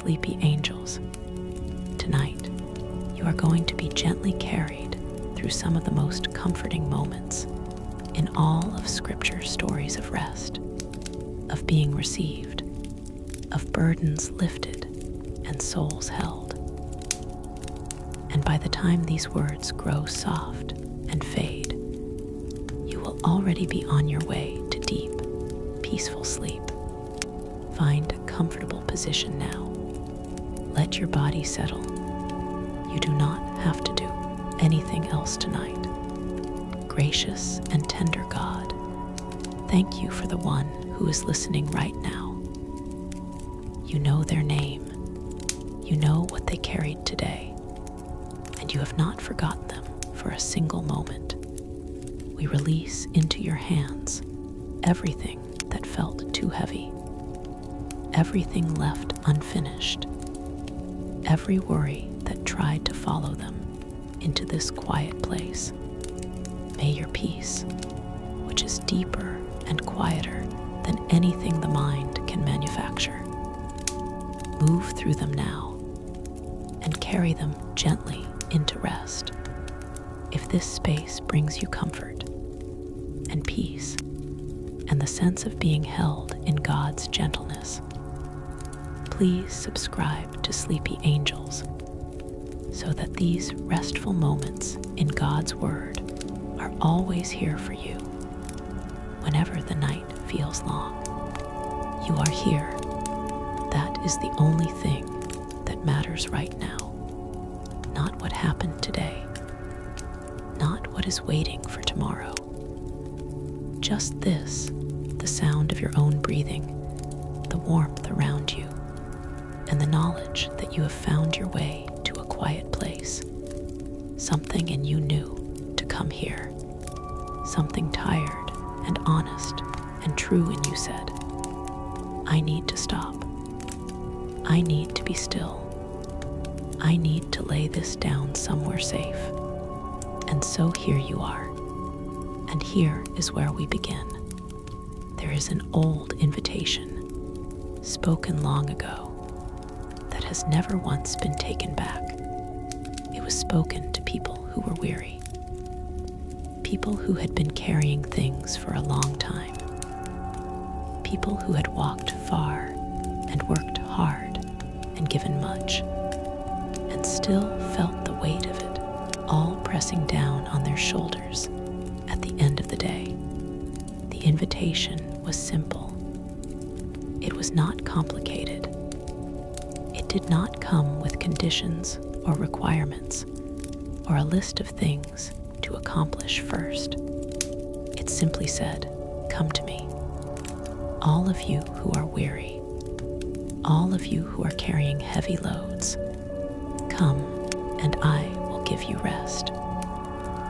sleepy angels. Tonight, you are going to be gently carried through some of the most comforting moments in all of Scripture's stories of rest, of being received, of burdens lifted and souls held. And by the time these words grow soft and fade, you will already be on your way to deep, peaceful sleep. Find a comfortable position now. Let your body settle. You do not have to do anything else tonight. Gracious and tender God, thank you for the one who is listening right now. You know their name. You know what they carried today, and you have not forgotten them for a single moment. We release into your hands everything that felt too heavy, everything left unfinished, every worry that tried to follow them into this quiet place. May your peace, which is deeper and quieter than anything the mind can manufacture, move through them now and carry them gently into rest. If this space brings you comfort and peace and the sense of being held in God's gentleness, please subscribe to Sleepy Angels so that these restful moments in God's Word are always here for you whenever the night feels long. You are here. That is the only thing that matters right now. Not what happened today, not what is waiting for tomorrow. Just this, the sound of your own breathing, the warmth around you, and the knowledge that you have found your way to a quiet place. Something in you knew to come here. Something tired and honest and true in you said, I need to stop. I need to be still. I need to lay this down somewhere safe. And so here you are. And here is where we begin. There is an old invitation, spoken long ago, that has never once been taken back. It was spoken to people who were weary, people who had been carrying things for a long time, people who had walked far and worked hard and given much, and still felt the weight of it all pressing down on their shoulders at the end of the day. The invitation was simple. It was not complicated. It did not come with conditions or requirements or a list of things to accomplish first. It simply said, come to me. All of you who are weary, all of you who are carrying heavy loads, come and I will give you rest.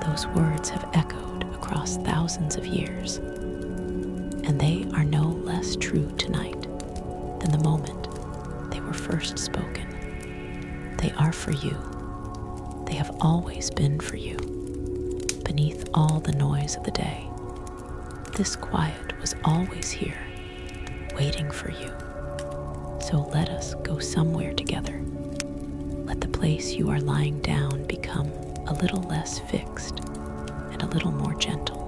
Those words have echoed across thousands of years, and they are no less true tonight than the moment they were first spoken. They are for you. They have always been for you. Beneath all the noise of the day, this quiet was always here, waiting for you. So let us go somewhere together. Let the place you are lying down become a little less fixed and a little more gentle.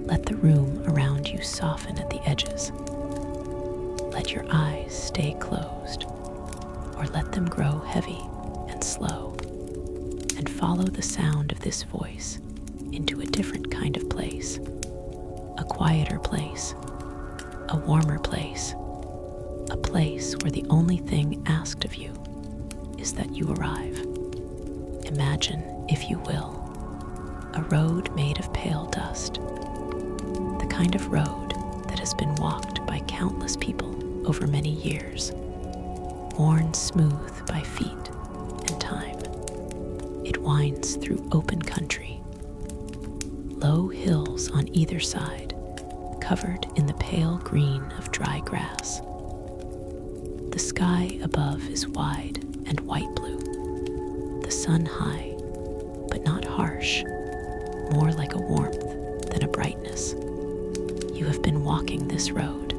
Let the room around you soften at the edges. Let your eyes stay closed, or let them grow heavy and slow, and follow the sound of this voice into a different kind of place, a quieter place, a warmer place, a place where the only thing asked of you is that you arrive. Imagine, if you will, a road made of pale dust, the kind of road that has been walked by countless people over many years, worn smooth by feet and time. It winds through open country, low hills on either side, covered in the pale green of dry grass. The sky above is wide and white blue, the sun high, but not harsh, more like a warmth than a brightness. You have been walking this road,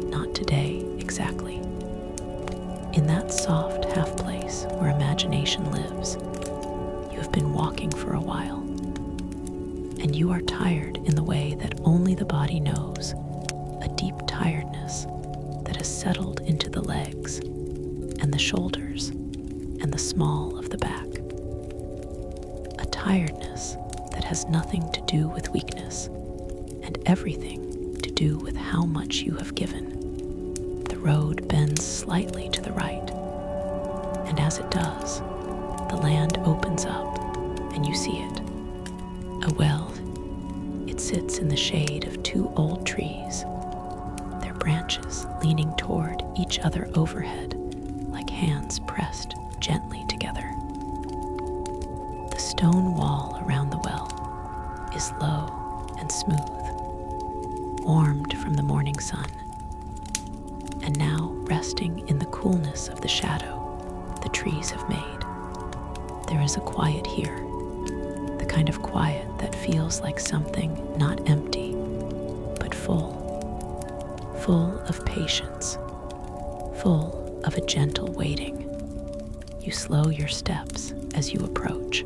not today exactly, In that soft half place where imagination lives, you have been walking for a while, and you are tired in the way that only the body knows, a deep tiredness that has settled into the legs and the shoulders and the small of the back. A tiredness that has nothing to do with weakness and everything to do with how much you have given. The road bends slightly to the right, and as it does, the land opens up and you see it. A well. It sits in the shade of two old trees, their branches leaning toward each other overhead like hands pressed gently together. The stone wall around the well is low and smooth, warmed from the morning sun, and now resting in the coolness of the shadow the trees have made. There is a quiet here, the kind of quiet that feels like something not empty, but full of patience, full of a gentle waiting. You slow your steps as you approach,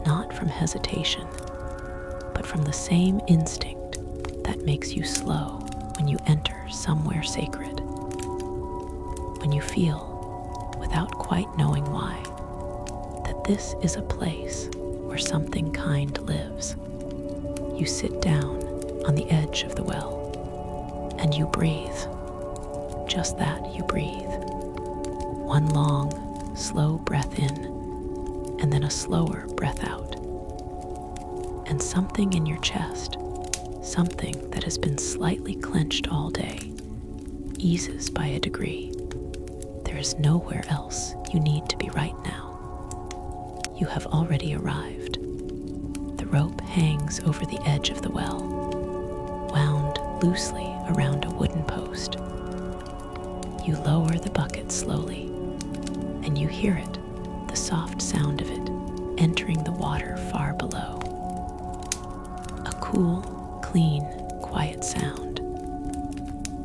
not from hesitation, but from the same instinct that makes you slow when you enter somewhere sacred. When you feel, without quite knowing why, that this is a place where something kind lives. You sit down on the edge of the well, and you breathe. Just that, you breathe. One long, slow breath in, and then a slower breath out. And something in your chest, something that has been slightly clenched all day, eases by a degree. There is nowhere else you need to be right now. You have already arrived. The rope hangs over the edge of the well, wound loosely around a wooden post. You lower the bucket slowly, and you hear it, the soft sound of it, entering the water far below. A cool, clean, quiet sound.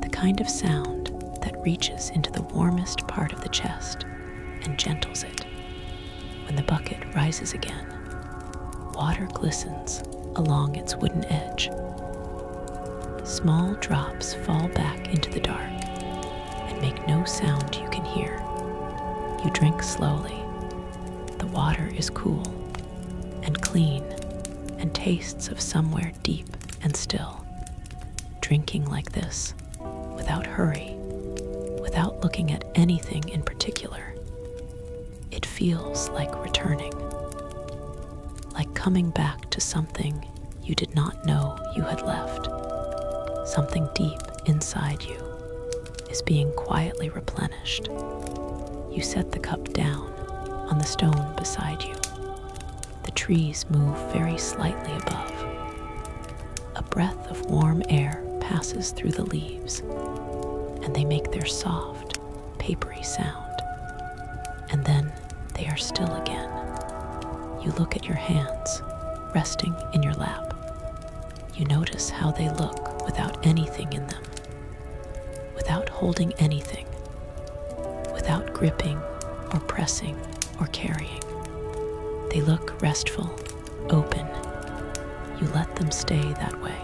The kind of sound that reaches into the warmest part of the chest and gentles it. When the bucket rises again, water glistens along its wooden edge. Small drops fall back into the dark and make no sound you can hear. You drink slowly. The water is cool and clean and tastes of somewhere deep and still. Drinking like this, without hurry, without looking at anything in particular, it feels like returning, like coming back to something you did not know you had left. Something deep inside you is being quietly replenished. You set the cup down on the stone beside you. The trees move very slightly above. A breath of warm air passes through the leaves, and they make their soft, papery sound. And then they are still again. You look at your hands, resting in your lap. You notice how they look without anything in them, without holding anything, without gripping or pressing or carrying. They look restful, open. You let them stay that way.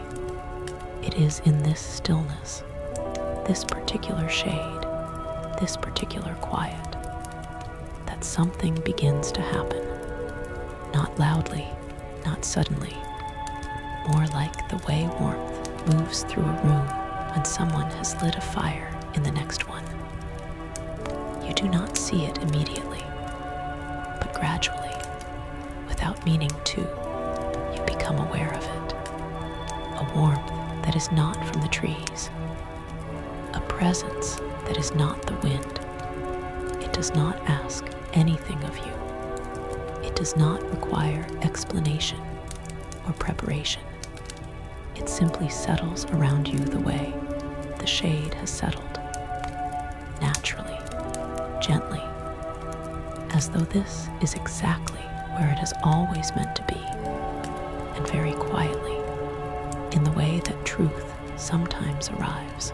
It is in this stillness, this particular shade, this particular quiet, that something begins to happen. Not loudly, not suddenly, more like the way warmth moves through a room when someone has lit a fire in the next one. You do not see it immediately, but gradually, without meaning to, you become aware of it. A warmth that is not from the trees, a presence that is not the wind. It does not ask anything of you. It does not require explanation or preparation. It simply settles around you the way the shade has settled, naturally, gently, as though this is exactly where it has always meant to be, and very quietly, in the way that truth sometimes arrives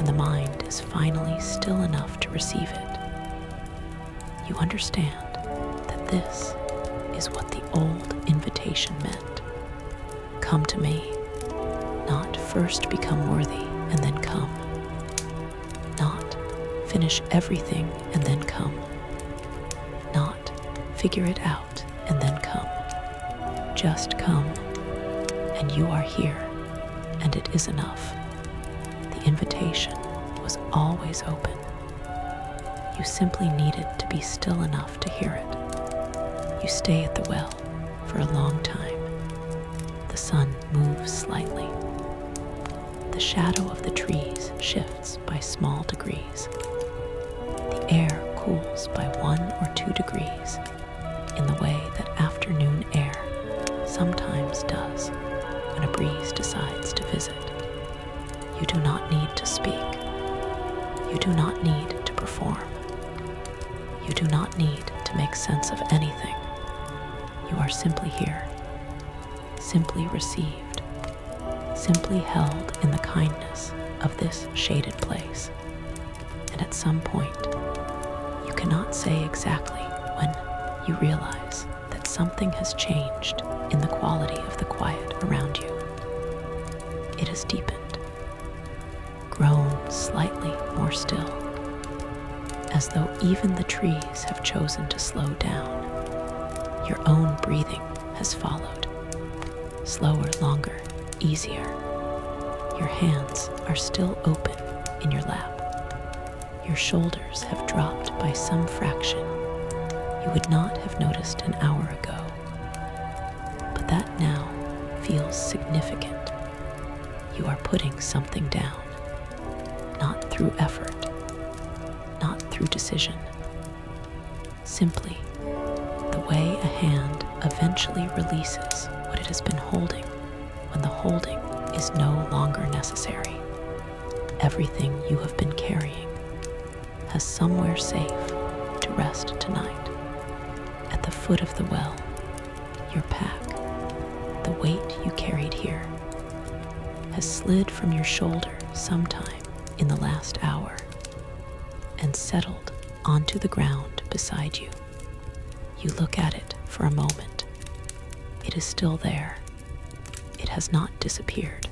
when the mind is finally still enough to receive it. You understand that this is what the old invitation meant. Come to me, not first become worthy and then come. Not finish everything and then come. Not figure it out and then come. Just come, and you are here, and it is enough. The invitation was always open. You simply needed to be still enough to hear it. You stay at the well for a long time. The sun moves slightly. The shadow of the trees shifts by small degrees. The air cools by 1 or 2 degrees in the way that afternoon air sometimes does when a breeze decides to visit. You do not need to speak. You do not need to perform. You do not need to make sense of anything. You are simply here, simply received, simply held in the kindness of this shaded place. And at some point, you cannot say exactly when you realize that something has changed in the quality of the quiet around you. It has deepened, grown slightly more still, as though even the trees have chosen to slow down. Your own breathing has followed, slower, longer, easier. Your hands are still open in your lap. Your shoulders have dropped by some fraction you would not have noticed an hour ago. But that now feels significant. You are putting something down, not through effort, not through decision. Simply the way a hand eventually releases what it has been holding when the holding is no longer necessary. Everything you have been carrying has somewhere safe to rest tonight. At the foot of the well, your pack, the weight you carried here, has slid from your shoulder sometime in the last hour and settled onto the ground beside you. You look at it for a moment. It is still there. It has not disappeared.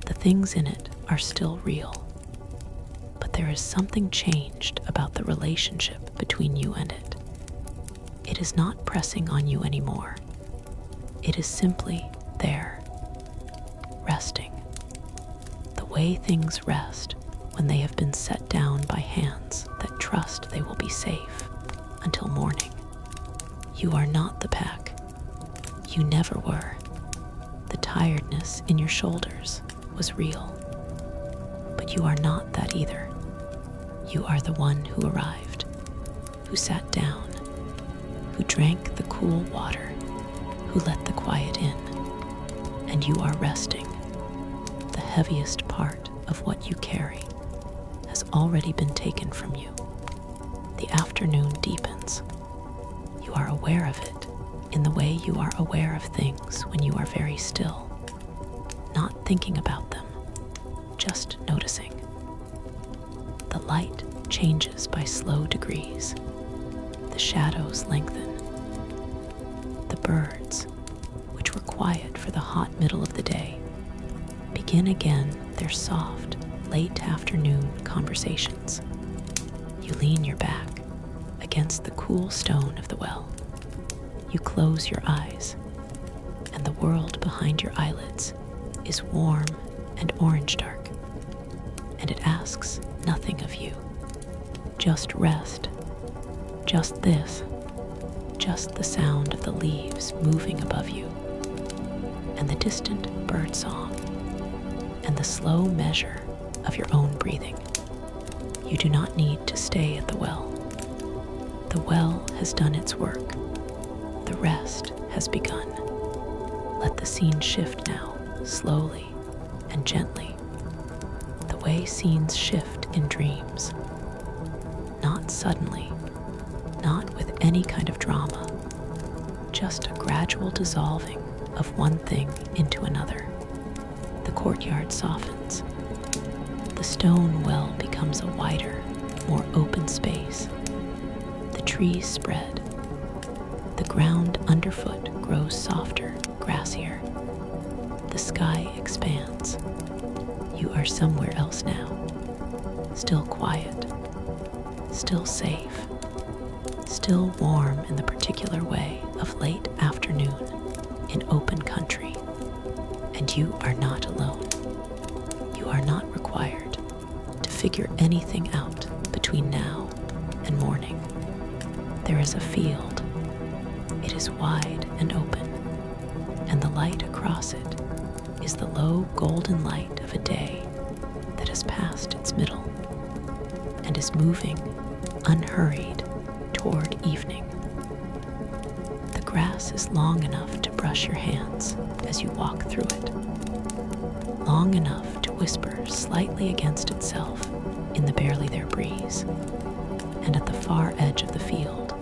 The things in it are still real, but there is something changed about the relationship between you and it. It is not pressing on you anymore. It is simply there, resting, the way things rest when they have been set down by hands that trust they will be safe until morning. You are not the pack. You never were. The tiredness in your shoulders was real. But you are not that either. You are the one who arrived, who sat down, who drank the cool water, who let the quiet in. And you are resting. The heaviest part of what you carry has already been taken from you. The afternoon deepens. You are aware of it in the way you are aware of things when you are very still, not thinking about them, just noticing. The light changes by slow degrees. The shadows lengthen. The birds, which were quiet for the hot middle of the day, begin again their soft, late afternoon conversations. You lean your back against the cool stone of the well. You close your eyes, and the world behind your eyelids is warm and orange dark, and it asks nothing of you. Just rest, just this, just the sound of the leaves moving above you, and the distant bird song, and the slow measure of your own breathing. You do not need to stay at the well. The well has done its work. The rest has begun. Let the scene shift now, slowly and gently, the way scenes shift in dreams. Not suddenly, not with any kind of drama, just a gradual dissolving of one thing into another. The courtyard softens. The The stone well becomes a wider, more open space. The trees spread. The ground underfoot grows softer, grassier. The sky expands. You are somewhere else now. Still quiet. Still safe. Still warm in the particular way of late afternoon in open country. And you are not alone. You are not required to figure anything out between now and morning. There is a field. It is wide and open, and the light across it is the low golden light of a day that has passed its middle and is moving unhurried toward evening. The grass is long enough to brush your hands as you walk through it, long enough to whisper slightly against itself in the barely there breeze. And at the far edge of the field,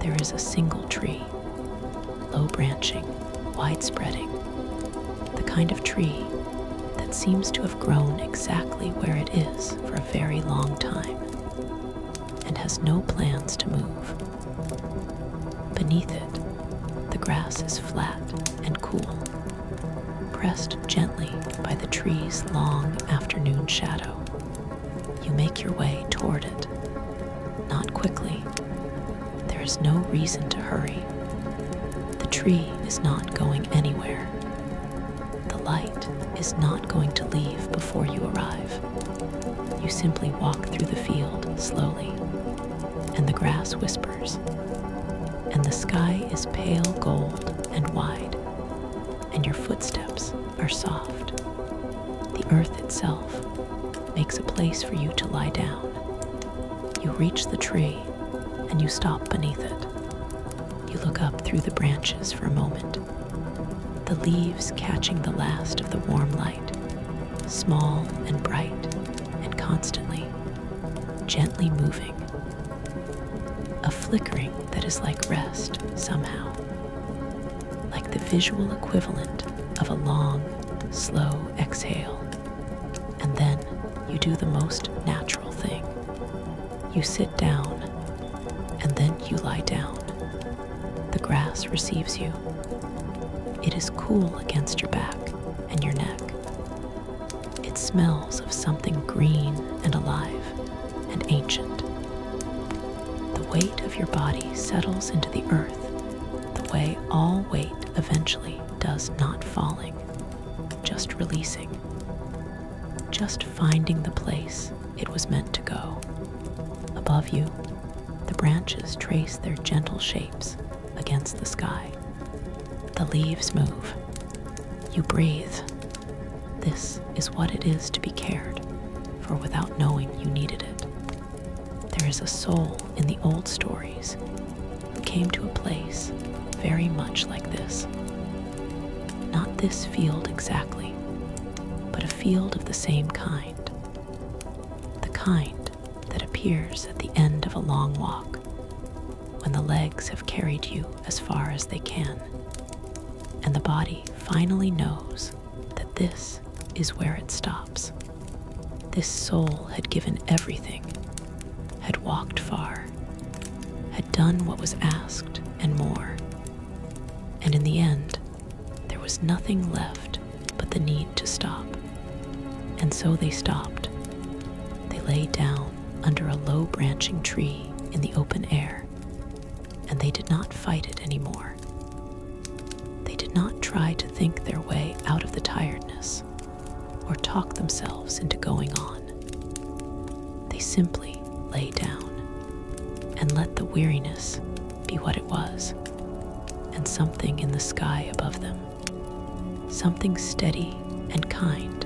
there is a single tree, low branching, wide spreading, the kind of tree that seems to have grown exactly where it is for a very long time and has no plans to move. Beneath it, the grass is flat and cool, pressed gently by the tree's long afternoon shadow. You make your way toward it, not quickly. There is no reason to hurry. The tree is not going anywhere. The light is not going to leave before you arrive. You simply walk through the field slowly, and the grass whispers, and the sky is pale gold and wide, and your footsteps are soft. The earth itself makes a place for you to lie down. You reach the tree, and you stop beneath it. You look up through the branches for a moment, the leaves catching the last of the warm light, small and bright and constantly, gently moving. A flickering that is like rest somehow, like the visual equivalent of a long, slow exhale. And then you do the most natural thing. You sit down, and then you lie down. The grass receives you. It is cool against your back and your neck. It smells of something green and alive and ancient. The weight of your body settles into the earth the way all weight eventually does, not falling, just releasing, just finding the place it was meant to go. Above you, the branches trace their gentle shapes against the sky. The leaves move. You breathe. This is what it is to be cared for without knowing you needed it. There is a soul in the old stories who came to a place very much like this. Not this field exactly, but a field of the same kind. The kind that appears at the end of a long walk, when the legs have carried you as far as they can, and the body finally knows that this is where it stops. This soul had given everything, had walked far, had done what was asked and more, and in the end, there was nothing left but the need to stop. And so they stopped. They lay down under a low branching tree in the open air, and they did not fight it anymore. They did not try to think their way out of the tiredness or talk themselves into going on. They simply lay down and let the weariness be what it was, and something in the sky above them, something steady and kind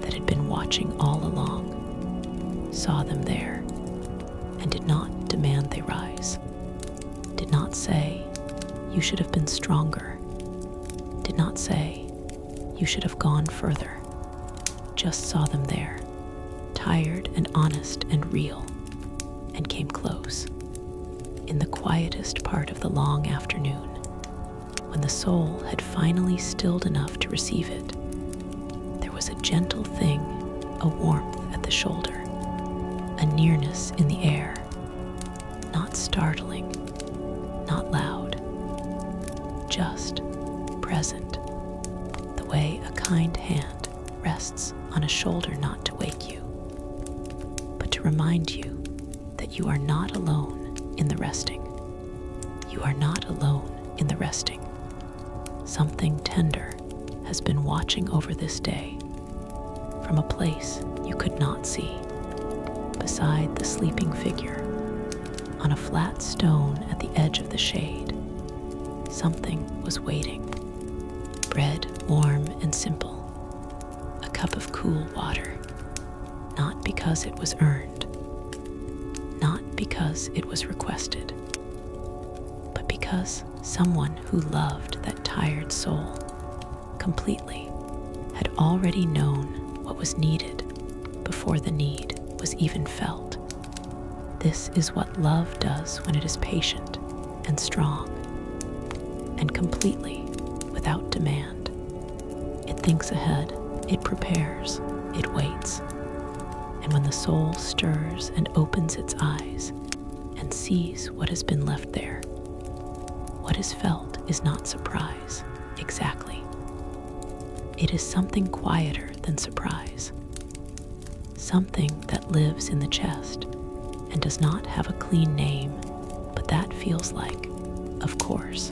that had been watching all along, saw them there and did not demand they rise, did not say, "You should have been stronger," did not say, "You should have gone further," just saw them there, tired and honest and real, and came close. In the quietest part of the long afternoon, when the soul had finally stilled enough to receive it, there was a gentle thing, a warmth the shoulder, a nearness in the air, not startling, not loud, just present, the way a kind hand rests on a shoulder, not to wake you, but to remind you that you are not alone in the resting. You are not alone in the resting. Something tender has been watching over this day from a place you could not see, beside the sleeping figure, on a flat stone at the edge of the shade. Something was waiting. Bread warm and simple, a cup of cool water, not because it was earned, not because it was requested, but because someone who loved that tired soul completely had already known what was needed before the need was even felt. This is what love does when it is patient and strong and completely without demand. It thinks ahead, it prepares, it waits. And when the soul stirs and opens its eyes and sees what has been left there, what is felt is not surprise, exactly. It is something quieter than surprise, something that lives in the chest and does not have a clean name, but that feels like, of course.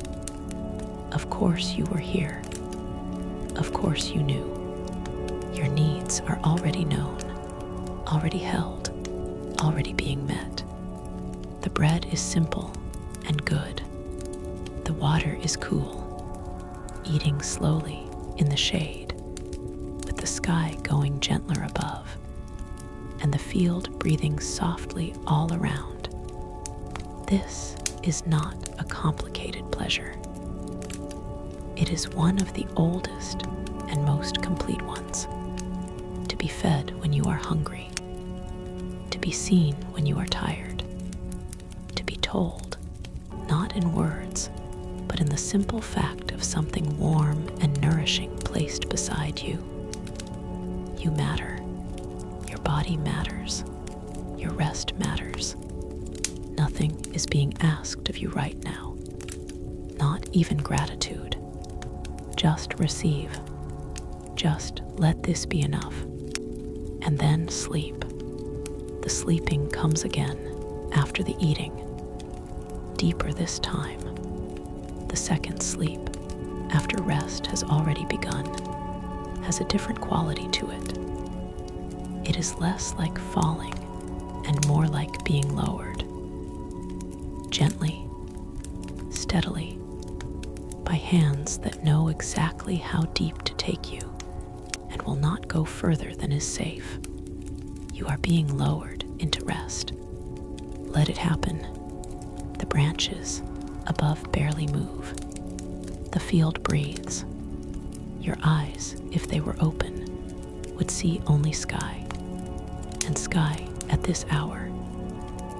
Of course you were here. Of course you knew. Your needs are already known, already held, already being met. The bread is simple and good. The water is cool, eating slowly in the shade, with the sky going gentler above, and the field breathing softly all around. This is not a complicated pleasure. It is one of the oldest and most complete ones. To be fed when you are hungry, to be seen when you are tired, to be told, not in words, but in the simple fact of something warm and nourishing placed beside you. You matter. Your body matters. Your rest matters. Nothing is being asked of you right now. Not even gratitude. Just receive. Just let this be enough. And then sleep. The sleeping comes again after the eating. Deeper this time. The second sleep, after rest has already begun, has a different quality to it. It is less like falling and more like being lowered. Gently, steadily, by hands that know exactly how deep to take you and will not go further than is safe. You are being lowered into rest. Let it happen. The branches above barely move. The field breathes. Your eyes, if they were open, would see only sky. And sky, at this hour,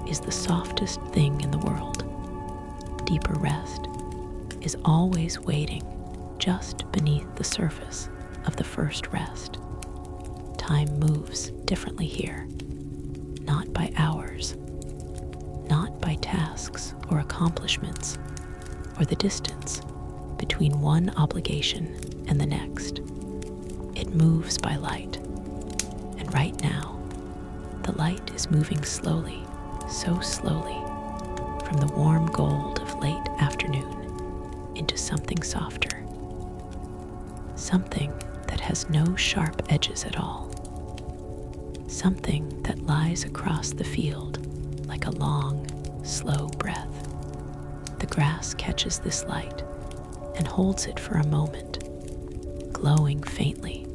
is the softest thing in the world. Deeper rest is always waiting just beneath the surface of the first rest. Time moves differently here, not by hours, not by tasks or accomplishments, or the distance between one obligation and the next. It moves by light. And right now, the light is moving slowly, so slowly, from the warm gold of late afternoon into something softer. Something that has no sharp edges at all. Something that lies across the field like a long, slow breath. The grass catches this light and holds it for a moment, glowing faintly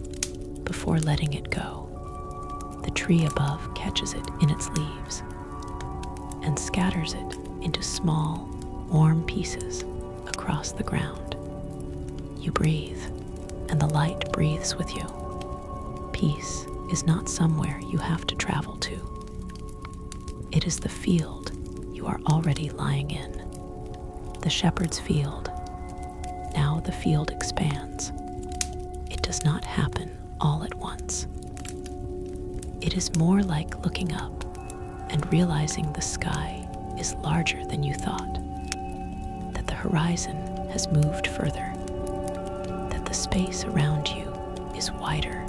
before letting it go. The tree above catches it in its leaves and scatters it into small, warm pieces across the ground. You breathe, and the light breathes with you. Peace is not somewhere you have to travel to. It is the field you are already lying in. The shepherd's field. Now the field expands. It does not happen all at once. It is more like looking up and realizing the sky is larger than you thought, that the horizon has moved further, that the space around you is wider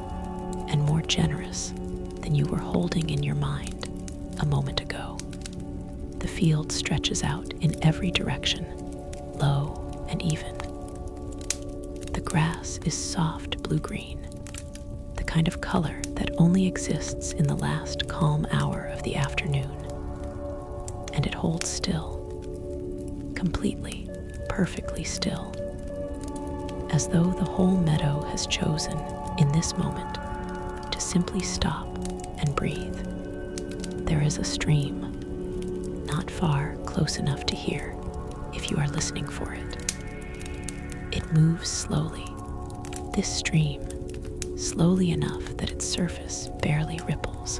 and more generous than you were holding in your mind a moment ago. The field stretches out in every direction, low and even. The grass is soft blue-green, the kind of color that only exists in the last calm hour of the afternoon. And it holds still, completely, perfectly still, as though the whole meadow has chosen, in this moment, to simply stop and breathe. There is a stream, not far, close enough to hear, if you are listening for it. It moves slowly, this stream, slowly enough that its surface barely ripples,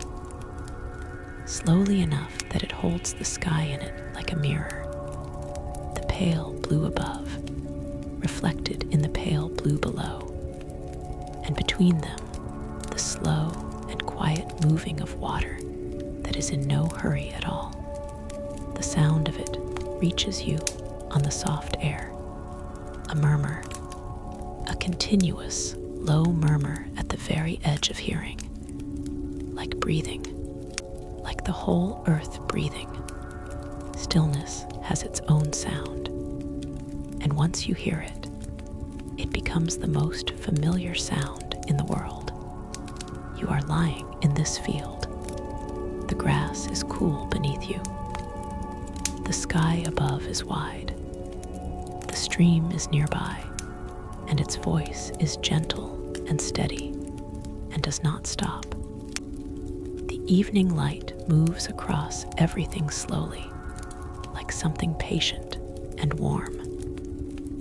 slowly enough that it holds the sky in it like a mirror, the pale blue above, reflected in the pale blue below, and between them, the slow and quiet moving of water that is in no hurry at all. The sound of it reaches you on the soft air, a murmur, a continuous, low murmur at the very edge of hearing, like breathing, like the whole earth breathing. Stillness has its own sound, and once you hear it, it becomes the most familiar sound in the world. You are lying in this field. The grass is cool beneath you. The sky above is wide. The stream is nearby, and its voice is gentle and steady and does not stop. The evening light moves across everything slowly, like something patient and warm,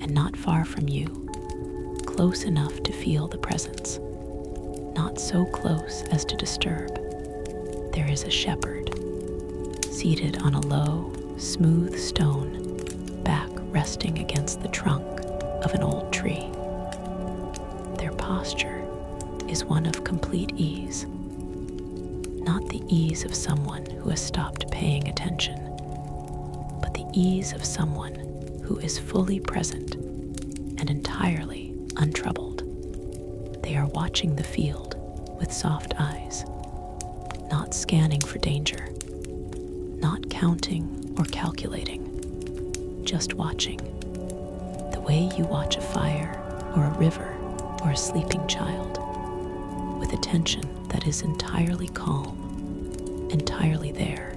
and not far from you, close enough to feel the presence, not so close as to disturb. There is a shepherd, seated on a low, smooth stone, back resting against the trunk of an old tree. Their posture is one of complete ease, not the ease of someone who has stopped paying attention, but the ease of someone who is fully present and entirely untroubled. They are watching the field with soft eyes, not scanning for danger, not counting or calculating, just watching, the way you watch a fire or a river or a sleeping child, with attention that is entirely calm, entirely there,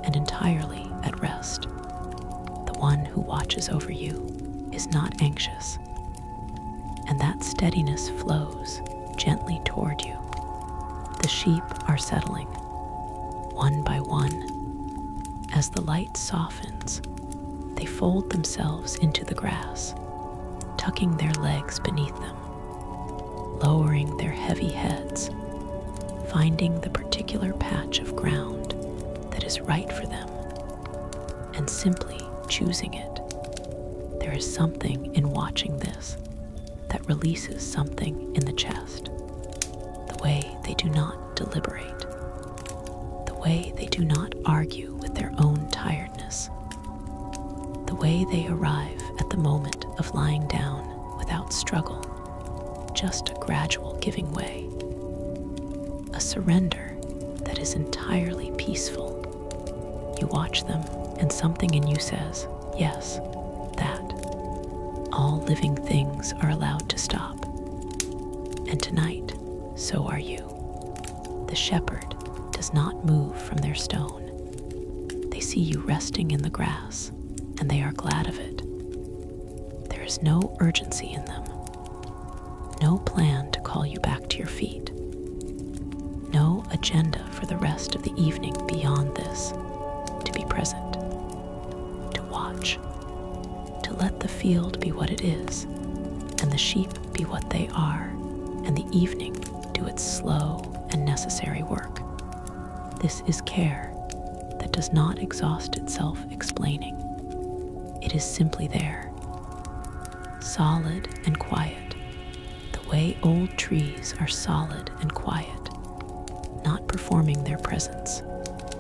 and entirely at rest. The one who watches over you is not anxious, and that steadiness flows gently toward you. The sheep are settling, one by one. As the light softens, they fold themselves into the grass, tucking their legs beneath them, lowering their heavy heads, finding the particular patch of ground that is right for them, and simply choosing it. There is something in watching this that releases something in the chest. The way they do not deliberate, the way they do not argue with their own tiredness, the way they arrive at the moment of lying down without struggle, just a gradual giving way, a surrender that is entirely peaceful. You watch them, and something in you says, yes, that. All living things are allowed to stop. And tonight, so are you. The shepherd does not move from their stone. They see you resting in the grass, and they are glad of it. There is no urgency in them, no plan to call you back to your feet, no agenda for the rest of the evening beyond this, to be present, to watch, to let the field be what it is, and the sheep be what they are, and the evening do its slow and necessary work. This is care that does not exhaust itself explaining. It is simply there, solid and quiet, the way old trees are solid and quiet, not performing their presence,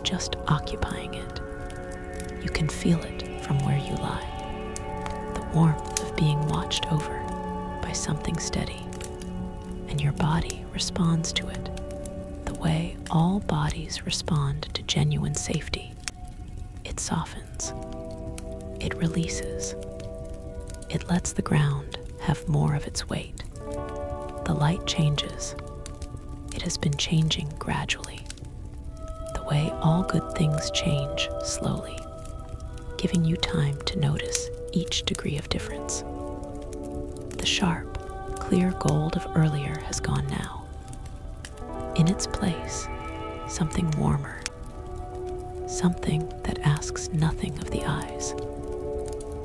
just occupying it. You can feel it from where you lie, the warmth of being watched over by something steady, and your body responds to it the way all bodies respond to genuine safety. It softens, it releases, it lets the ground have more of its weight. The light changes. It has been changing gradually, the way all good things change slowly, giving you time to notice each degree of difference. The sharp, clear gold of earlier has gone now. In its place, something warmer, something that asks nothing of the eyes.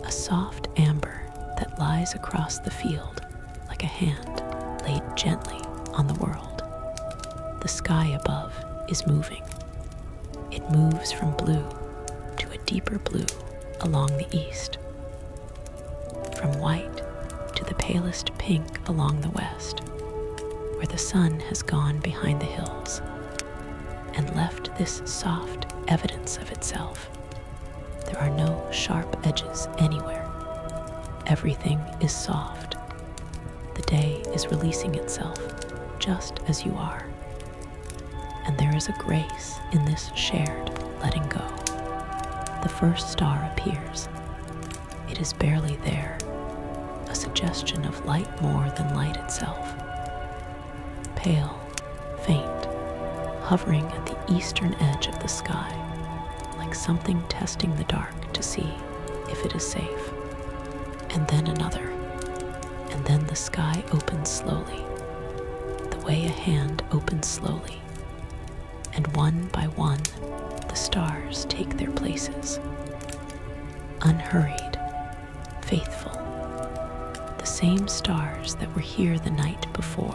A soft amber that lies across the field like a hand laid gently on the world. The sky above is moving. It moves from blue to a deeper blue along the east, from white to the palest pink along the west, where the sun has gone behind the hills and left this soft evidence of itself. There are no sharp edges anywhere. Everything is soft. The day is releasing itself just as you are. And there is a grace in this shared letting go. The first star appears. It is barely there, a suggestion of light more than light itself. Pale, faint, hovering at the eastern edge of the sky, like something testing the dark to see if it is safe. And then another, and then the sky opens slowly, the way a hand opens slowly, and one by one, the stars take their places. Unhurried, faithful, the same stars that were here the night before,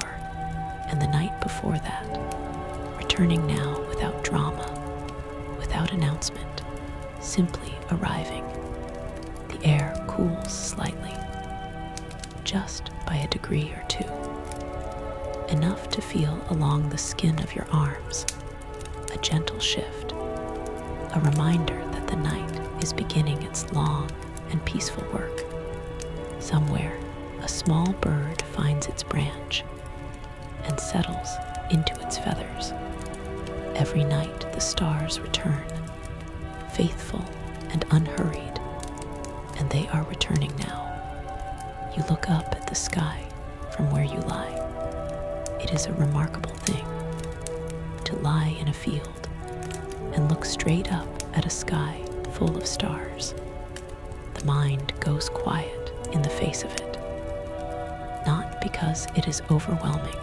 and the night before that, returning now without drama, without announcement, simply arriving. The air cools slightly, just by a degree or two, enough to feel along the skin of your arms, a gentle shift, a reminder that the night is beginning its long and peaceful work. Somewhere, a small bird finds its branch and settles into its feathers. Every night the stars return, faithful and unhurried, and they are returning now. You look up at the sky from where you lie. It is a remarkable thing to lie in a field and look straight up at a sky full of stars. The mind goes quiet in the face of it, not because it is overwhelming,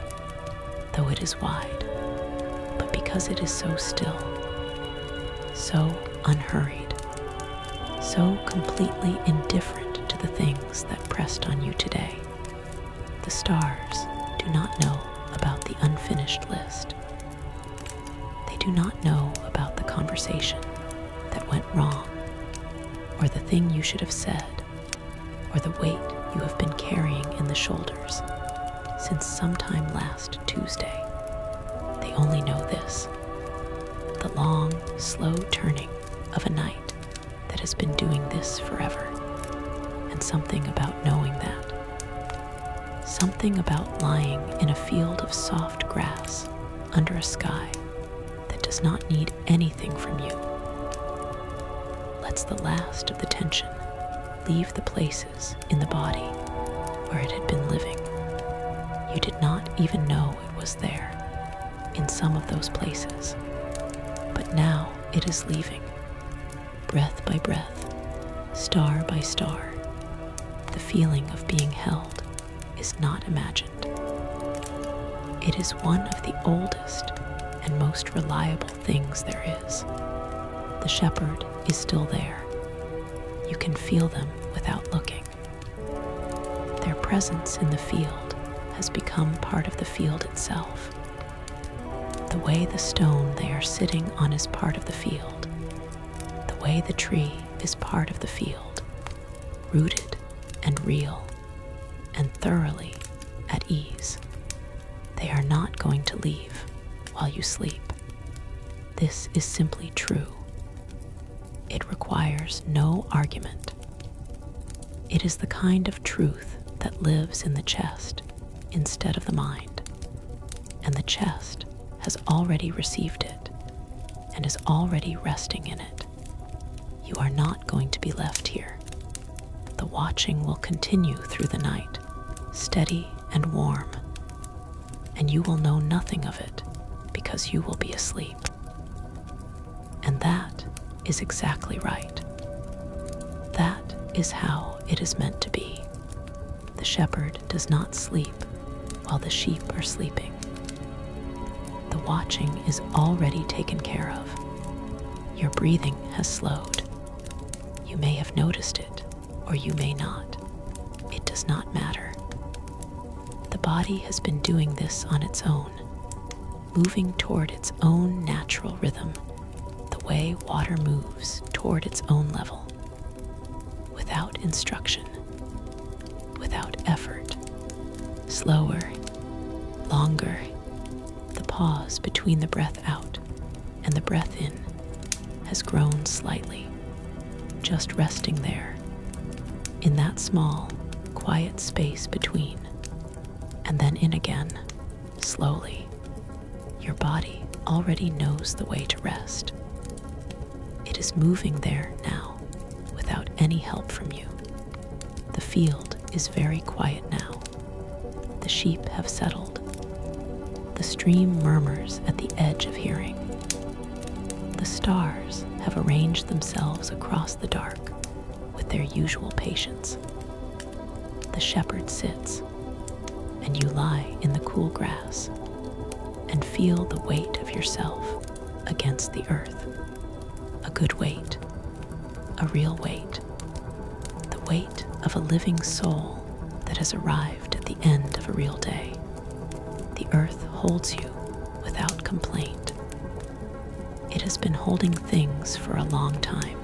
though it is wide, but because it is so still, so unhurried, so completely indifferent to the things that pressed on you today. The stars do not know about the unfinished list. They do not know about the conversation that went wrong, or the thing you should have said, or the weight you have been carrying in the shoulders since sometime last Tuesday. They only know this: the long, slow turning of a night that has been doing this forever, and something about knowing that. Something about lying in a field of soft grass under a sky that does not need anything from you. Lets the last of the tension leave the places in the body where it had been living. You did not even know it was there in some of those places, but now it is leaving, breath by breath, star by star. The feeling of being held is not imagined. It is one of the oldest and most reliable things there is. The shepherd is still there. You can feel them without looking. Their presence in the field has become part of the field itself. The way the stone they are sitting on is part of the field. The way the tree is part of the field, rooted and real and thoroughly at ease. They are not going to leave while you sleep. This is simply true. It requires no argument. It is the kind of truth that lives in the chest instead of the mind, and the chest has already received it and is already resting in it. You are not going to be left here. The watching will continue through the night, steady and warm, and you will know nothing of it because you will be asleep. And that is exactly right. That is how it is meant to be. The shepherd does not sleep while the sheep are sleeping. The watching is already taken care of. Your breathing has slowed. You may have noticed it, or you may not. It does not matter. The body has been doing this on its own, moving toward its own natural rhythm, the way water moves toward its own level, without instruction, without effort, slower, longer. The pause between the breath out and the breath in has grown slightly, just resting there, in that small, quiet space between, and then in again, slowly. Your body already knows the way to rest. It is moving there now, without any help from you. The field is very quiet now. The sheep have settled. The stream murmurs at the edge of hearing. The stars have arranged themselves across the dark with their usual patience. The shepherd sits, and you lie in the cool grass and feel the weight of yourself against the earth. A good weight, a real weight, the weight of a living soul that has arrived at the end of a real day. The earth holds you without complaint. It has been holding things for a long time.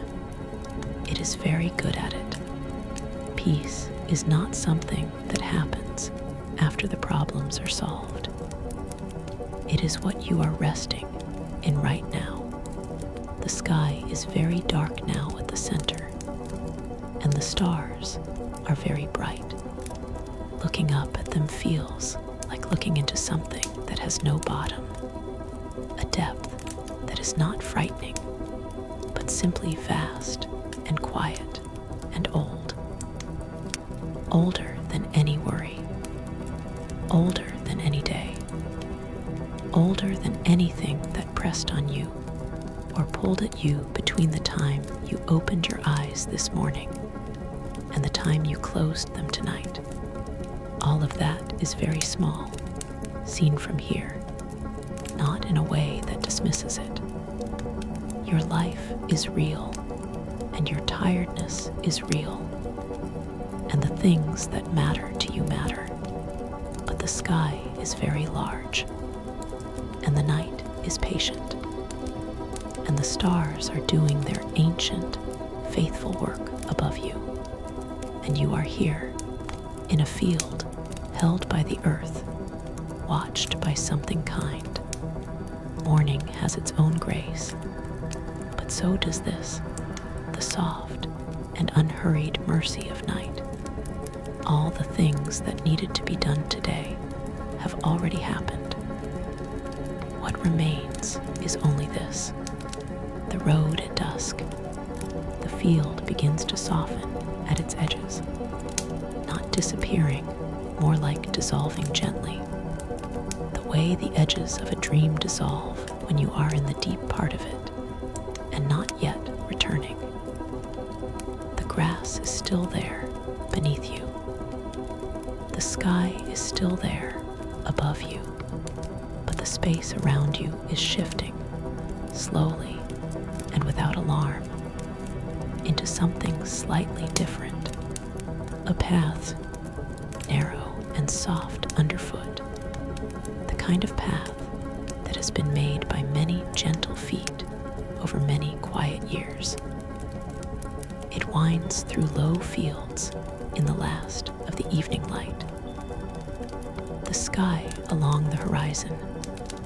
It is very good at it. Peace is not something that happens after the problems are solved. It is what you are resting in right now. The sky is very dark now at the center, and the stars are very bright. Looking up at them feels like looking into something that has no bottom, a depth that is not frightening, but simply vast and quiet and old. Older than any worry, older than any day, older than anything that pressed on you or pulled at you between the time you opened your eyes this morning and the time you closed them tonight. All of that is very small, seen from here, not in a way that dismisses it. Your life is real, and your tiredness is real, and the things that matter to you matter, but the sky is very large, and the night is patient, and the stars are doing their ancient, faithful work above you, and you are here, in a field held by the earth, watched by something kind. Morning has its own grace, but so does this, the soft and unhurried mercy of night. All the things that needed to be done today have already happened. What remains is only this: the road at dusk. The field begins to soften at its edges, not disappearing, more like dissolving gently, the way the edges of a dream dissolve when you are in the deep part of it and not yet returning. The grass is still there beneath you. The sky is still there above you, but the space around you is shifting slowly and without alarm into something slightly different, a path narrow and soft underfoot, the kind of path that has been made by many gentle feet over many quiet years. It winds through low fields in the last of the evening light. The sky along the horizon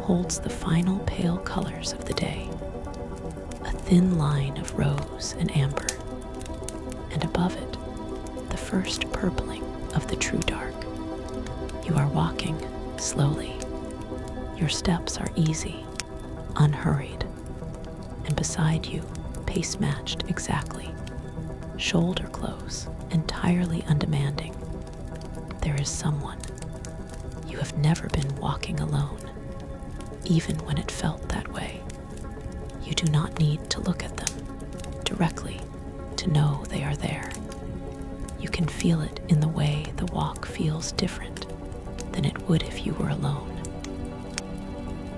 holds the final pale colors of the day, a thin line of rose and amber, and above it, the first purpling of the true dark. You are walking slowly. Your steps are easy, unhurried, and beside you, pace matched exactly, shoulder close, entirely undemanding, there is someone. You have never been walking alone, even when it felt that way. You do not need to look at them directly to know they are there. You can feel it in the way the walk feels different than it would if you were alone.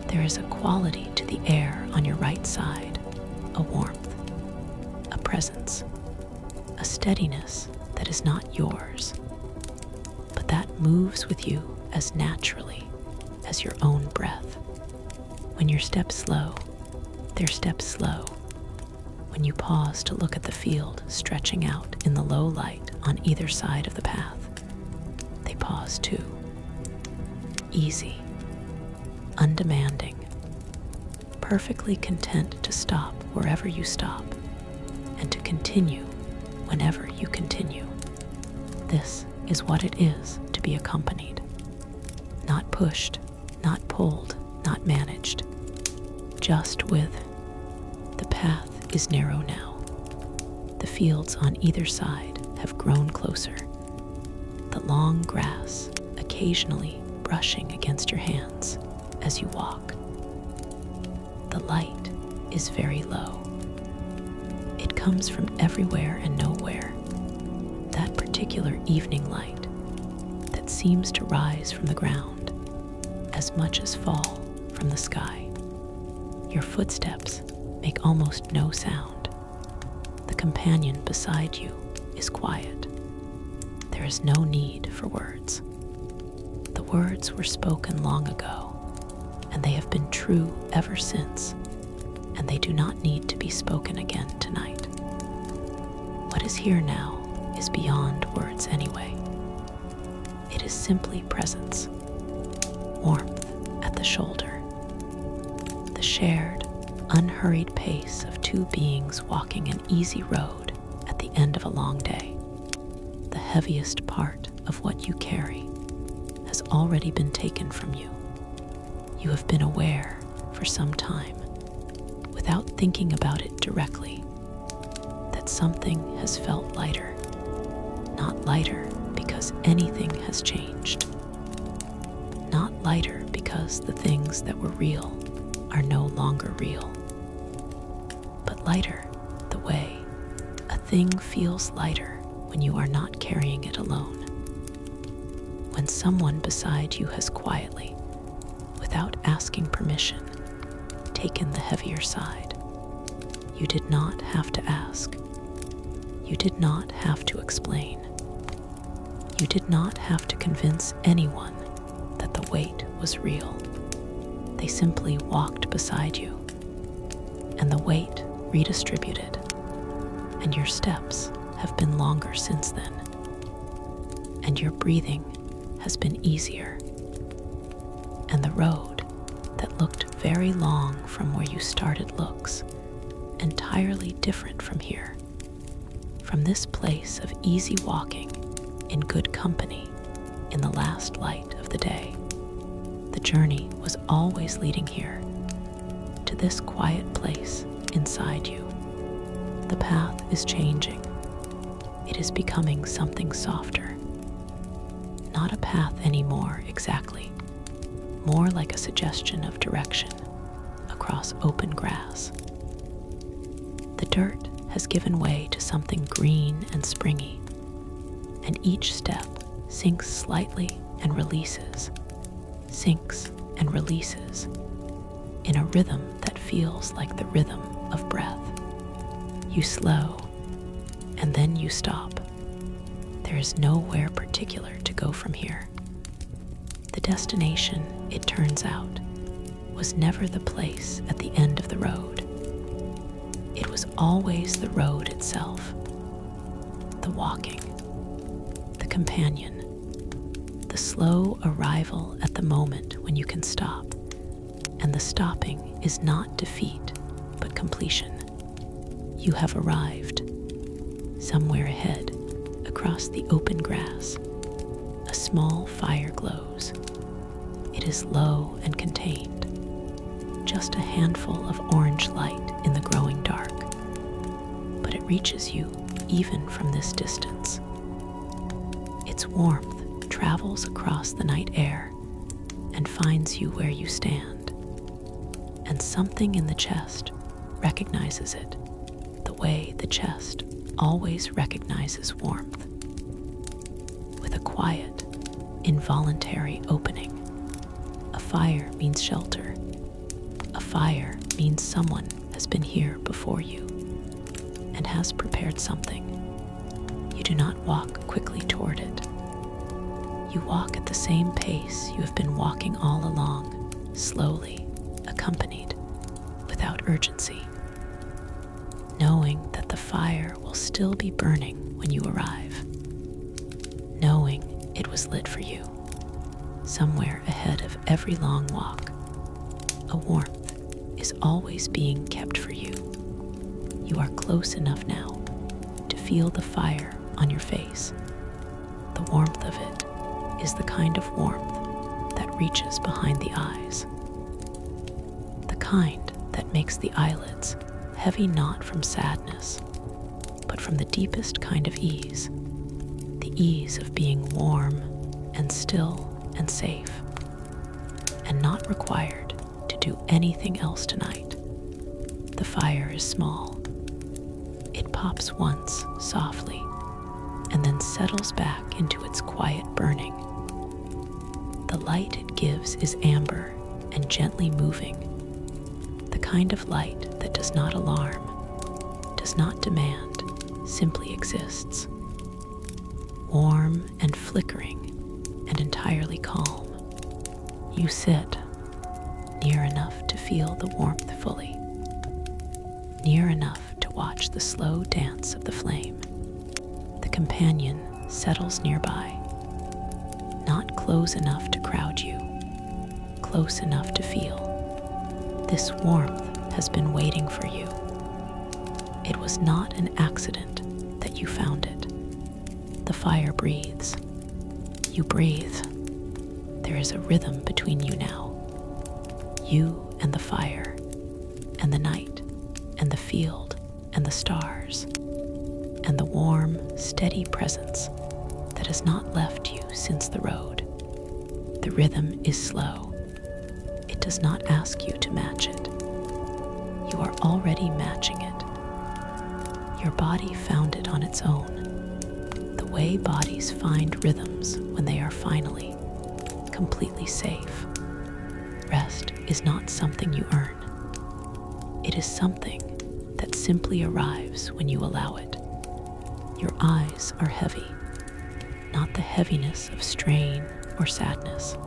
There is a quality to the air on your right side, a warmth, a presence, a steadiness that is not yours, but that moves with you as naturally as your own breath. When your steps slow, their steps slow. When you pause to look at the field stretching out in the low light on either side of the path, they pause too. Easy, undemanding, perfectly content to stop wherever you stop and to continue whenever you continue. This is what it is to be accompanied. Not pushed, not pulled, not managed. Just with. The path is narrow now. The fields on either side have grown closer. The long grass occasionally brushing against your hands as you walk. The light is very low. It comes from everywhere and nowhere. That particular evening light that seems to rise from the ground as much as fall from the sky. Your footsteps make almost no sound. The companion beside you is quiet. There is no need for words. The words were spoken long ago, and they have been true ever since, and they do not need to be spoken again tonight. What is here now is beyond words anyway. It is simply presence, warmth at the shoulder, the shared, unhurried pace of two beings walking an easy road at the end of a long day. The heaviest part of what you carry has already been taken from you. You have been aware for some time, without thinking about it directly, that something has felt lighter. Not lighter because anything has changed. Not lighter because the things that were real are no longer real. But lighter the way a thing feels lighter when you are not carrying it alone. When someone beside you has quietly, without asking permission, taken the heavier side. You did not have to ask. You did not have to explain. You did not have to convince anyone that the weight was real. They simply walked beside you, and the weight redistributed, and your steps have been longer since then, and your breathing has been easier, and the road that looked very long from where you started looks entirely different from here, from this place of easy walking in good company in the last light of the day. The journey was always leading here, to this quiet place inside you. The path is changing. It is becoming something softer. Not a path anymore exactly, more like a suggestion of direction across open grass. The dirt has given way to something green and springy, and each step sinks slightly and releases, sinks and releases, in a rhythm that feels like the rhythm of breath. You slow, and then you stop. There is nowhere particular to go from here. The destination, it turns out, was never the place at the end of the road. It was always the road itself, the walking, the companion, the slow arrival at the moment when you can stop, And the stopping is not defeat, but completion. You have arrived. Somewhere ahead, across the open grass, a small fire glows. It is low and contained, just a handful of orange light in the growing dark. But it reaches you even from this distance. Its warmth travels across the night air and finds you where you stand. And something in the chest recognizes it, the way the chest always recognizes warmth. With a quiet, involuntary opening, a fire means shelter. A fire means someone has been here before you and has prepared something. You do not walk quickly toward it. You walk at the same pace you have been walking all along, slowly, accompanied, without urgency, knowing that the fire will still be burning when you arrive, knowing it was lit for you, somewhere ahead of every long walk. A warmth is always being kept for you. You are close enough now to feel the fire on your face. The warmth of it is the kind of warmth that reaches behind the eyes, the kind that makes the eyelids heavy not from sadness, but from the deepest kind of ease, the ease of being warm and still and safe, and not required to do anything else tonight. The fire is small. It pops once softly and then settles back into its quiet burning. The light it gives is amber and gently moving, the kind of light that does not alarm, does not demand, simply exists. Warm and flickering and entirely calm, you sit near enough to feel the warmth fully, near enough to watch the slow dance of the flame. The companion settles nearby, not close enough to crowd you, close enough to feel. This warmth has been waiting for you. It was not an accident that you found it. The fire breathes. You breathe. There is a rhythm between you now. You and the fire, and the night, and the field, and the stars, and the warm, steady presence that has not left you since the road. The rhythm is slow. It does not ask you to match it. You are already matching it. Your body found it on its own, the way bodies find rhythms when they are finally, completely safe. Rest is not something you earn. It is something that simply arrives when you allow it. Your eyes are heavy, not the heaviness of strain or sadness,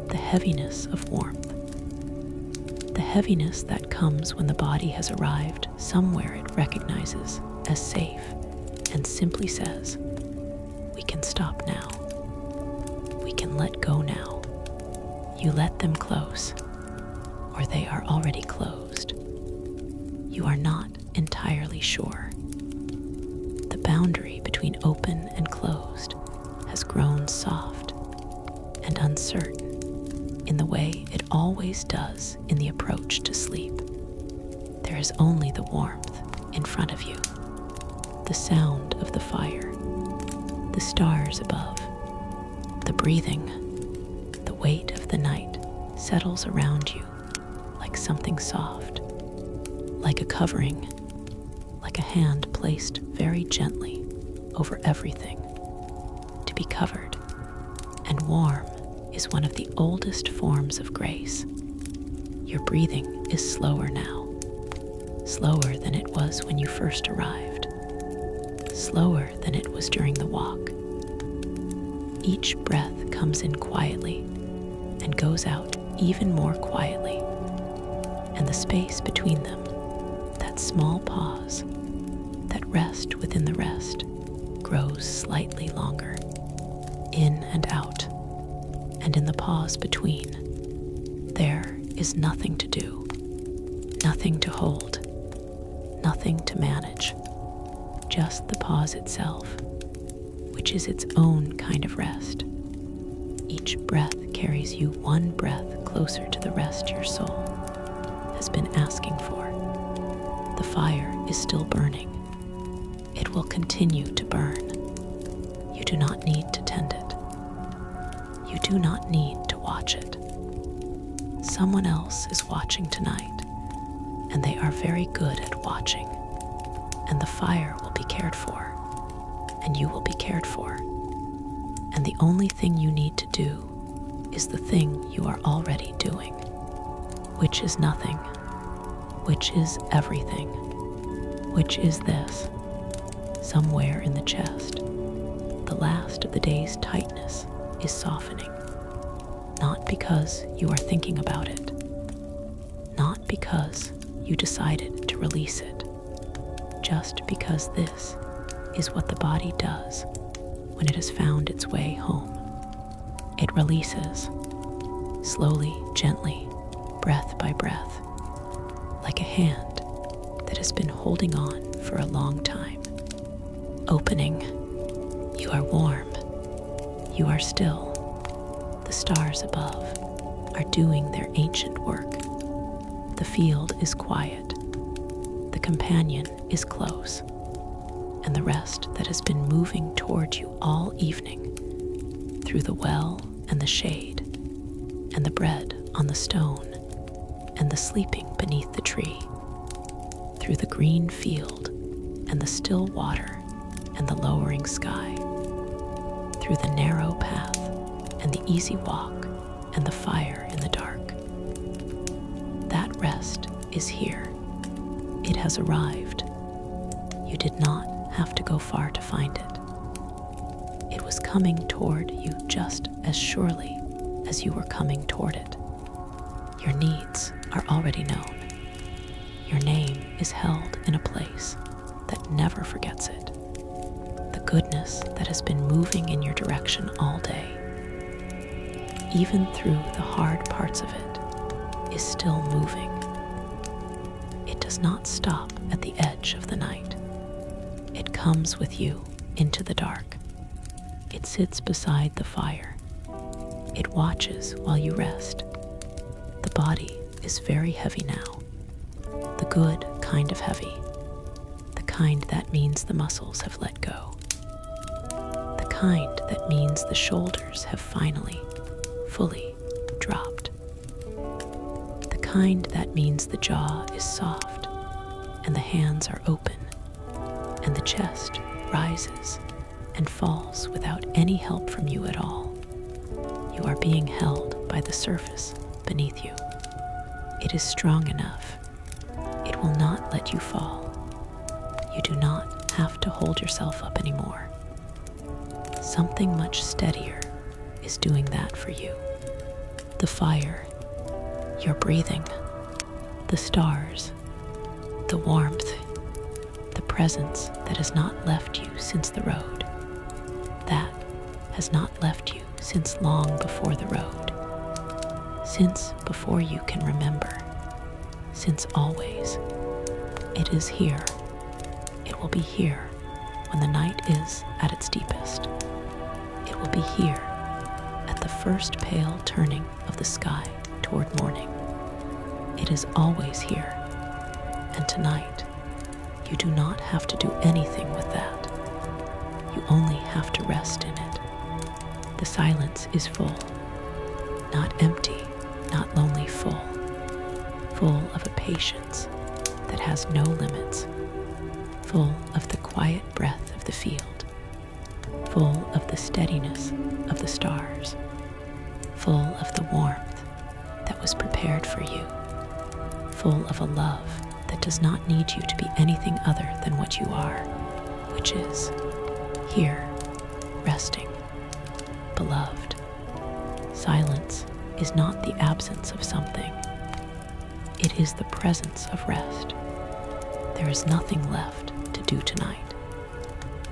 the heaviness of warmth, the heaviness that comes when the body has arrived somewhere it recognizes as safe and simply says, "We can stop now. We can let go now." You let them close, or they are already closed. You are not entirely sure. The boundary between open and closed has grown soft and uncertain in the way it always does in the approach to sleep. There is only the warmth in front of you, the sound of the fire, the stars above, the breathing. The weight of the night settles around you like something soft, like a covering, like a hand placed very gently over everything. To be covered and warm is one of the oldest forms of grace. Your breathing is slower now, slower than it was when you first arrived, slower than it was during the walk. Each breath comes in quietly and goes out even more quietly, and the space between them, that small pause, that rest within the rest, grows slightly longer, in and out, and in the pause between, there is nothing to do, nothing to hold, nothing to manage, just the pause itself, which is its own kind of rest. Each breath carries you one breath closer to the rest your soul has been asking for. The fire is still burning. It will continue to burn. You do not need to tend it. You do not need to watch it. Someone else is watching tonight, and they are very good at watching. And the fire will be cared for, and you will be cared for. And the only thing you need to do is the thing you are already doing, which is nothing, which is everything, which is this. Somewhere in the chest, the last of the day's tightness is softening, not because you are thinking about it, not because you decided to release it, just because this is what the body does when it has found its way home. It releases, slowly, gently, breath by breath, like a hand that has been holding on for a long time. Opening, you are warm, you are still. The stars above are doing their ancient work. The field is quiet, the companion is close, and the rest that has been moving toward you all evening, through the well and the shade, and the bread on the stone, and the sleeping beneath the tree, through the green field and the still water and the lowering sky, through the narrow path and the easy walk and the fire in the dark. That rest is here. It has arrived. You did not have to go far to find it. It was coming toward you just as surely as you were coming toward it. Your needs are already known. Your name is held in a place that never forgets it. The goodness that has been moving in your direction all day, even through the hard parts of it, is still moving. It does not stop at the edge of the night. It comes with you into the dark. It sits beside the fire. It watches while you rest. The body is very heavy now. The good kind of heavy. The kind that means the muscles have let go. The kind that means the shoulders have finally, fully dropped. The kind that means the jaw is soft and the hands are open and the chest rises and falls without any help from you at all. You are being held by the surface beneath you. It is strong enough. It will not let you fall. You do not have to hold yourself up anymore. Something much steadier is doing that for you. The fire, your breathing, the stars, the warmth, the presence that has not left you since the road, that has not left you since long before the road, since before you can remember, since always. It is here. It will be here when the night is at its deepest. It will be here at the first pale turning of the sky toward morning. It is always here. And tonight, you do not have to do anything with that. You only have to rest in it. The silence is full, not empty, not lonely, full of a patience that has no limits, full of the quiet breath of the field, full of the steadiness of the stars, full of the warmth that was prepared for you, full of a love that does not need you to be anything other than what you are, which is here, resting, beloved. Silence is not the absence of something. It is the presence of rest. There is nothing left to do tonight.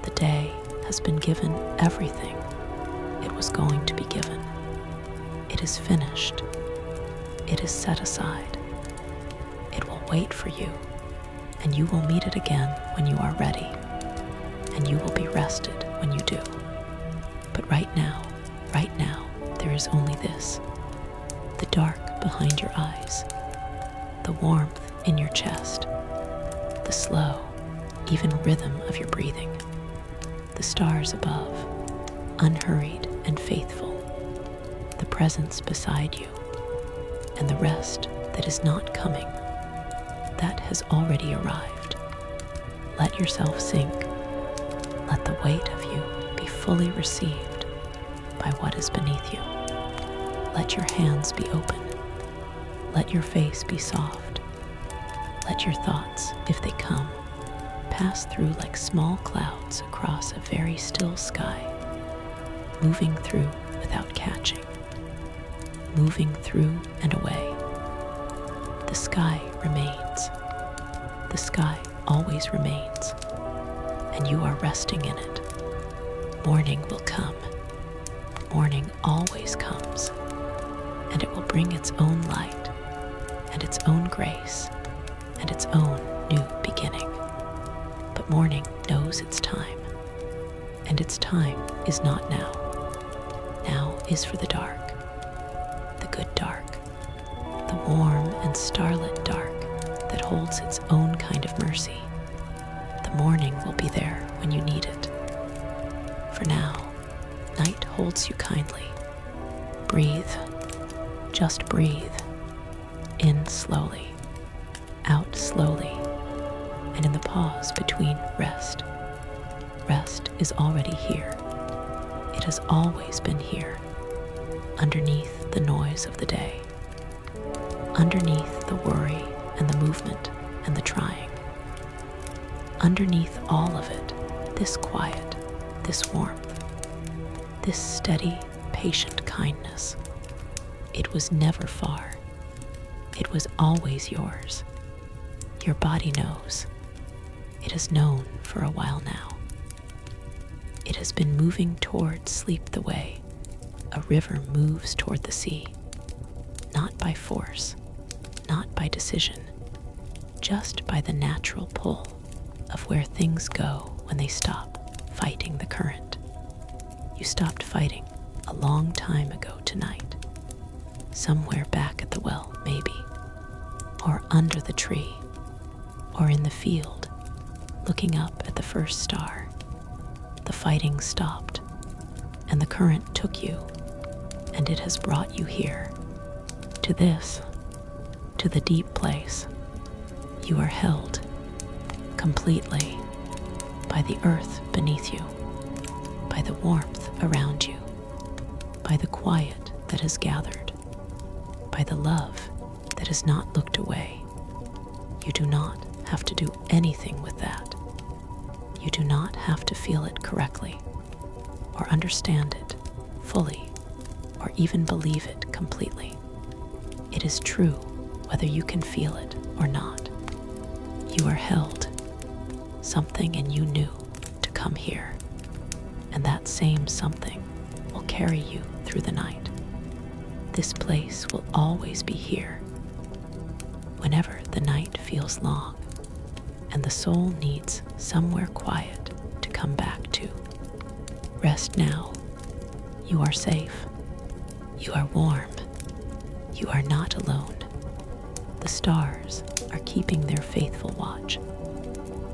The day has been given everything it was going to be given. It is finished. it is set aside. It will wait for you, and you will meet it again when you are ready, and you will be rested when you do. But right now, there is only this: the dark behind your eyes, the warmth in your chest, the slow, even rhythm of your breathing, the stars above, unhurried and faithful, the presence beside you, and the rest that is not coming, that has already arrived. Let yourself sink. Let the weight of you be fully received by what is beneath you. Let your hands be open. Let your face be soft. Let your thoughts, if they come, pass through like small clouds across a very still sky, moving through without catching, moving through and away. The sky remains. The sky always remains, and you are resting in it. Morning will come. Morning always comes, and it will bring its own light, and its own grace, and its own new beginning. But morning knows its time, and its time is not now. Now is for the dark, the good dark, the warm and starlit dark that holds its own kind of mercy. The morning will be there when you need it. For now, night holds you kindly. Breathe, just breathe. In slowly, out slowly, and in the pause between rest. Rest is already here. It has always been here, underneath the noise of the day, underneath the worry and the movement and the trying. Underneath all of it, this quiet, this warmth, this steady, patient kindness. It was never far. It was always yours. Your body knows. It has known for a while now. It has been moving toward sleep the way a river moves toward the sea, not by force, not by decision, just by the natural pull of where things go when they stop fighting the current. You stopped fighting a long time ago tonight, somewhere back at the well, maybe, or under the tree, or in the field, looking up at the first star. The fighting stopped, and the current took you, and it has brought you here, to this, to the deep place. You are held completely by the earth beneath you, by the warmth around you, by the quiet that has gathered, by the love that has not looked away. You do not have to do anything with that. You do not have to feel it correctly, or understand it fully, or even believe it completely. It is true whether you can feel it or not. You are held. Something in you knew to come here, and that same something will carry you through the night. This place will always be here. Whenever the night feels long, and the soul needs somewhere quiet to come back to. Rest now. You are safe. You are warm. You are not alone. The stars are keeping their faithful watch.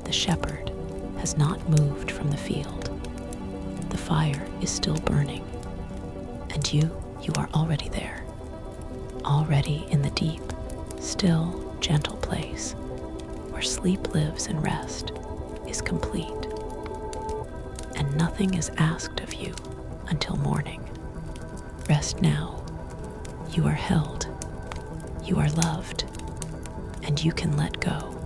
The shepherd has not moved from the field. The fire is still burning. And you are already there. Already in the deep, still, gentle place where sleep lives and rest is complete, and nothing is asked of you until morning. Rest now. You are held. You are loved, and you can let go.